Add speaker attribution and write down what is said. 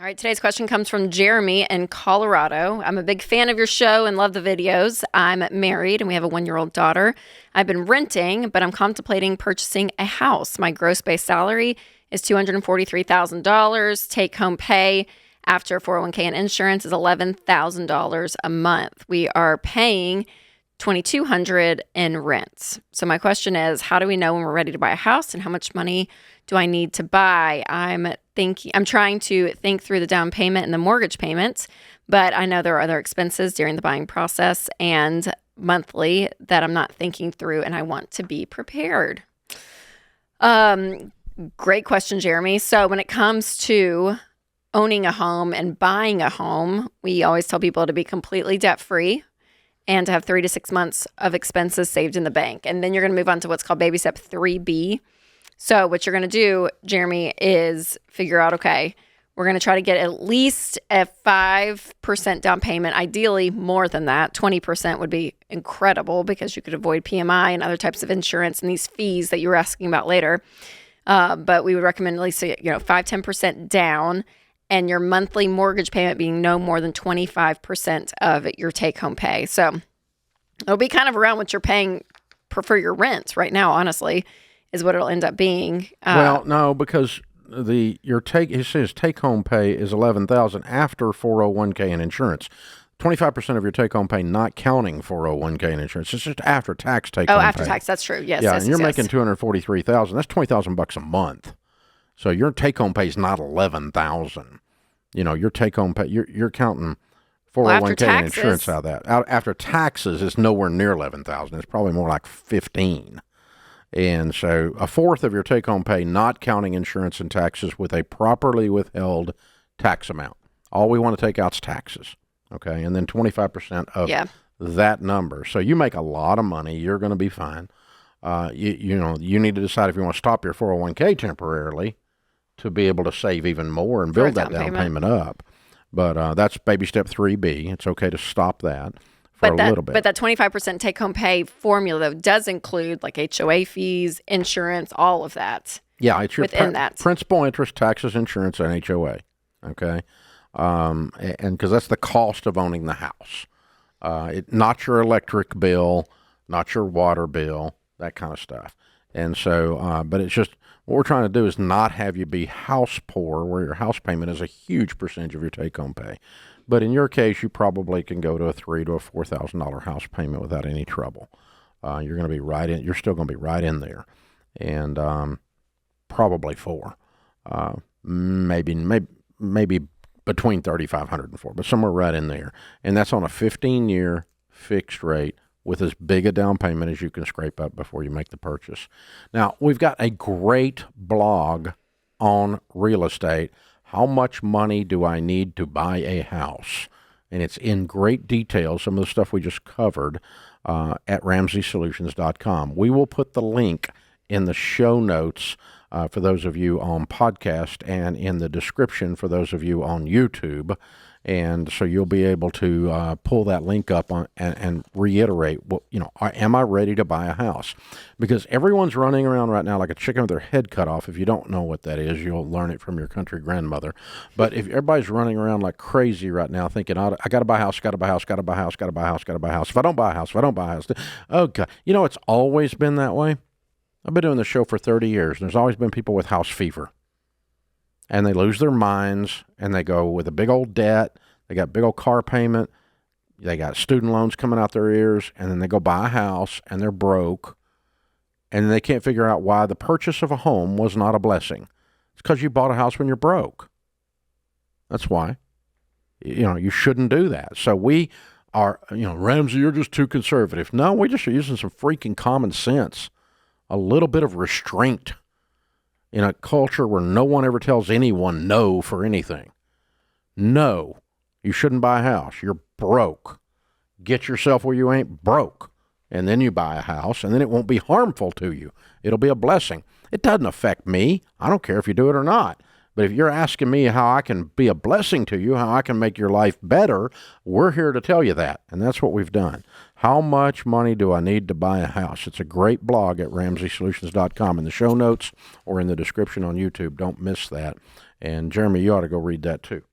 Speaker 1: All right, today's question comes from Jeremy in Colorado. I'm a big fan of your show and love the videos. I'm married and we have a 1-year-old daughter. I've been renting, but I'm contemplating purchasing a house. My gross base salary is $243,000. Take-home pay after 401k and insurance is $11,000 a month. We are paying $2,200 in rent. So my question is, how do we know when we're ready to buy a house, and how much money do I need to buy? I'm trying to think through the down payment and the mortgage payments, but I know there are other expenses during the buying process and monthly that I'm not thinking through, and I want to be prepared. Great question, Jeremy. So when it comes to owning a home and buying a home, we always tell people to be completely debt-free and to have 3 to 6 months of expenses saved in the bank. And then you're going to move on to what's called baby step 3B. So what you're going to do, Jeremy, is figure out, okay, we're going to try to get at least a 5% down payment, ideally more than that. 20% would be incredible because you could avoid PMI and other types of insurance and these fees that you were asking about later. But we would recommend at least 5-10% down, and your monthly mortgage payment being no more than 25% of your take-home pay. So it'll be kind of around what you're paying for your rent right now, honestly, is what it'll end up being.
Speaker 2: Well, no, because it says take-home pay is $11,000 after 401k and insurance. 25% of your take-home pay, not counting 401k and insurance. It's just after tax take-home pay.
Speaker 1: Oh, after tax, that's true. Yes.
Speaker 2: Yeah,
Speaker 1: yes,
Speaker 2: and you're
Speaker 1: yes.
Speaker 2: making $243,000. That's $20,000 a month. So your take-home pay is not $11,000. Your take-home pay, you're counting 401k and insurance out of that. After taxes, it's nowhere near $11,000. It's probably more like $15,000. And so a fourth of your take-home pay, not counting insurance and taxes, with a properly withheld tax amount. All we want to take out is taxes, okay? And then 25% of that number. So you make a lot of money. You're going to be fine. You need to decide if you want to stop your 401k temporarily to be able to save even more and build that down payment up. But that's baby step 3B. It's okay to stop that. But
Speaker 1: that 25% take-home pay formula, though, does include like HOA fees, insurance, all of that.
Speaker 2: Yeah, it's your
Speaker 1: within that.
Speaker 2: Principal, interest, taxes, insurance, and HOA. Okay, and because that's the cost of owning the house, not your electric bill, not your water bill, that kind of stuff. And so, but it's just what we're trying to do is not have you be house poor, where your house payment is a huge percentage of your take-home pay. But in your case, you probably can go to a $3,000 to a $4,000 house payment without any trouble. You're going to be right in. You're still going to be right in there, and probably $4,000, maybe between $3,500 and $4,000, but somewhere right in there. And that's on a 15-year fixed rate with as big a down payment as you can scrape up before you make the purchase. Now, we've got a great blog on real estate. How much money do I need to buy a house? And it's in great detail, some of the stuff we just covered at RamseySolutions.com. We will put the link in the show notes for those of you on podcast and in the description for those of you on YouTube. And so you'll be able to pull that link up and reiterate, am I ready to buy a house? Because everyone's running around right now like a chicken with their head cut off. If you don't know what that is, you'll learn it from your country grandmother. But if everybody's running around like crazy right now thinking, I got to buy a house, got to buy a house, got to buy a house, got to buy a house, got to buy a house. If I don't buy a house, oh, God. It's always been that way. I've been doing this show for 30 years, and there's always been people with house fever. And they lose their minds, and they go with a big old debt. They got big old car payment. They got student loans coming out their ears, and then they go buy a house, and they're broke, and they can't figure out why the purchase of a home was not a blessing. It's because you bought a house when you're broke. That's why. You shouldn't do that. So we are, Ramsey, you're just too conservative. No, we're just using some freaking common sense, a little bit of restraint in a culture where no one ever tells anyone no for anything. No, you shouldn't buy a house. You're broke. Get yourself where you ain't broke, and then you buy a house, and then it won't be harmful to you. It'll be a blessing. It doesn't affect me. I don't care if you do it or not. But if you're asking me how I can be a blessing to you, how I can make your life better, we're here to tell you that, and that's what we've done. How much money do I need to buy a house? It's a great blog at RamseySolutions.com in the show notes or in the description on YouTube. Don't miss that. And Jeremy, you ought to go read that too.